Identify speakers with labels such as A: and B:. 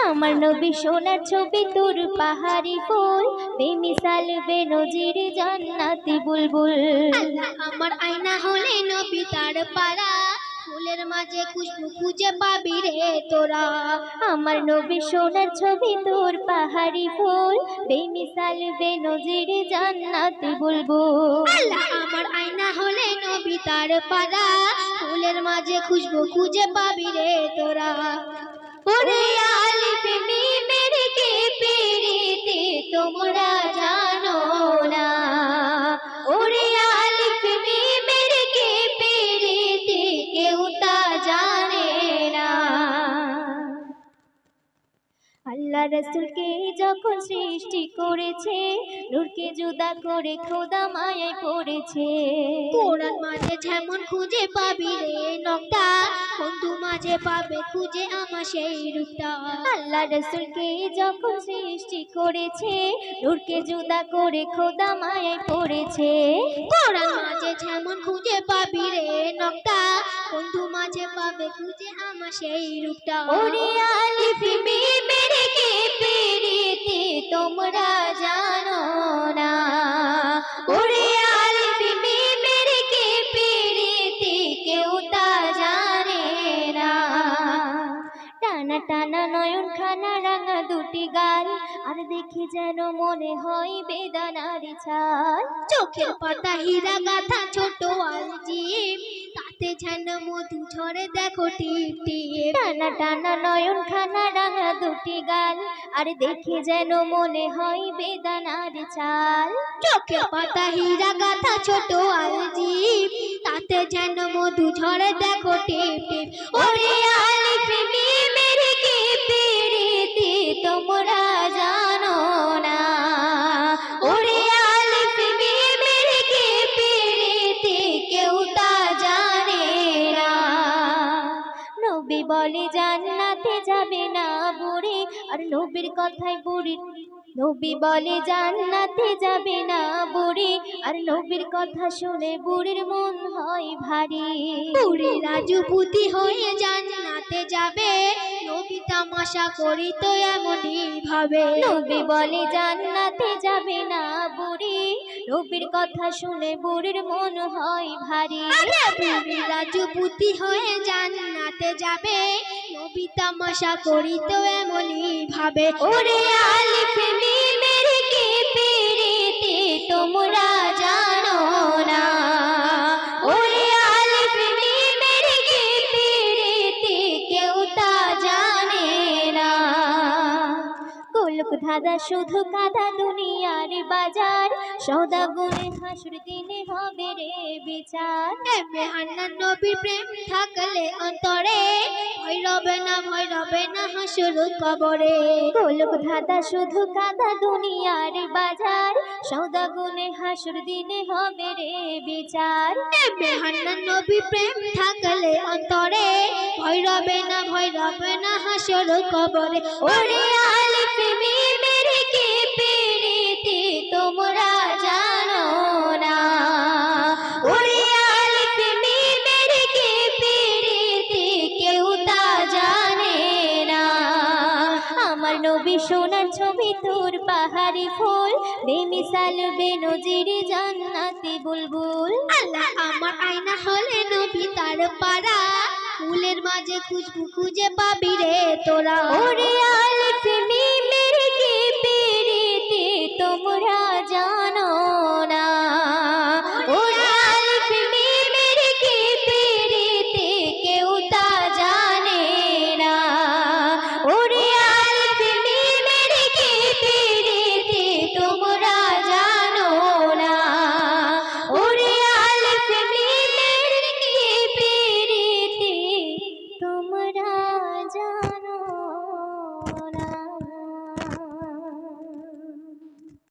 A: আমার নবী সোনার ছবি তোর পাহাড়ি ফুল, বেমিসাল বেনজির জান্নাতি বুলবুল।
B: আল্লাহ আমার আয়না হলে নবী তার পারা, ফুলের মাঝে খুশবু খুঁজে পাবি রে তোরা।
A: আমার নবী সোনার ছবি তোর পাহাড়ি ফুল, বেমিসাল বেনজির জান্নাতি বুলবুল।
B: আল্লাহ আমার আয়না হলে নবী তার পারা, ফুলের মাঝে খুশবু খুঁজে পাবি রে তোরা।
A: ওরে আলিফ মিমের কে পেরিতে তোমরা জানো না, ওরে আলিফ মিমের কে পেরিতে কেউ তা জানে না। আল্লাহ রাসূলকে যখন সৃষ্টি করেছে, নূরকে জুদা করে খোদা মায়ায় পড়েছে।
B: কোরআন মাঝে যেমন খুঁজে পাবি রে নকটা, বন্ধু মাঝে পাবে খুঁজে আমার সেই রূপটা।
A: আল্লাহ রাসূলকে যখন সৃষ্টি করেছে, নূরকে জুদা করে খোদা মায়ায় পড়েছে।
B: কোরআন মাঝে যেমন খুঁজে পাবি রে নকটা, বন্ধু মাঝে পাবে খুঁজে আমার সেই রূপটা।
A: ওরে আলিফ মিমের কে পেরিতে তোমরা জানো না, ওরে আলিফ মিমের কে পেরিতে কেউ তা জানে না। টানা টানা নয়ন খানা রাঙা দুটি গাল, আর দেখে যেন মনে হয় বেদানার ছাল।
B: চোখের পাতা হীরা গাথা ছোট আলজিম, তাতে যেন মধু ঝরে দেখো টিপ টিপ।
A: টানা টানা নয়ন খানা রাঙা দুটি গাল, আর দেখে যেন মনে হয় বেদানার চাল।
B: চোখের পাতা হীরা গাথা ছোট আলজিম, তাতে যেন মধু ঝরে দেখো টিপ টিপ।
A: ওরে আলিফ মিমের কে পেরিতে তোমরা জানো না, ওরে আলিফ মিমের কে পেরিতে কেউ তা জানে না। নবী বলে জান্নাতে যাবে না বুড়ি, আর নবীর কথায় বুড়ি। নবী বলে জান্নাতে যাবে না বুড়ি, আর নবীর কথা শুনে বুড়ির মন হয় ভারী।
B: বুড়ি রাজপুতি হয়ে জান্নাতে যাবে, নবী তামাশা করি তো এমনই ভাবে।
A: নবী বলে জান্নাতে যাবে না বুড়ি, নবীর কথা শুনে বুড়ির মন হয় ভারী।
B: বুড়ি রাজপুতি হয়ে জান্নাতে যাবে, নবী তামাশা করি তো এমনই ভাবে।
A: ওরে আলিফ মিমের কে পেরিতে তোমরা জানো না, ওরে আলিফ মিমের কে পেরিতে কেউ তা জানে না। গোলক ধাঁধা শুধু কাদা দুনিয়ার বাজার, সদা গুনে হাসুর দিনে হবে রে বিচার।
B: এমে হান্নান নবীর প্রেম থাকলে অন্তরে, ভয় রবে না হাসুর কবরে।
A: গোলক ধাঁধা শুধু কাদা দুনিয়ার বাজার, সদা গুনে হাসুর দিনে হবে রে বিচার।
B: এমে হান্নান নবীর প্রেম থাকলে অন্তরে, ভয় রবে না হাসুর কবরে।
A: ওরে আলিফ মিমের কে পেরিতে তোমরা জানো না, ওরে আলিফ মিমের কে পেরিতে কেউ তা জানে না। আমার নবী সোনার ছবি তোর পাহাড়ি ফুল, বেমিসাল বেনজির জান্নাতি বুলবুল।
B: আল্লাহ আমার আয়না হলে নবী তার পারা, ফুলের মাঝে খুশবু খুঁজে পাবি রে তোরা।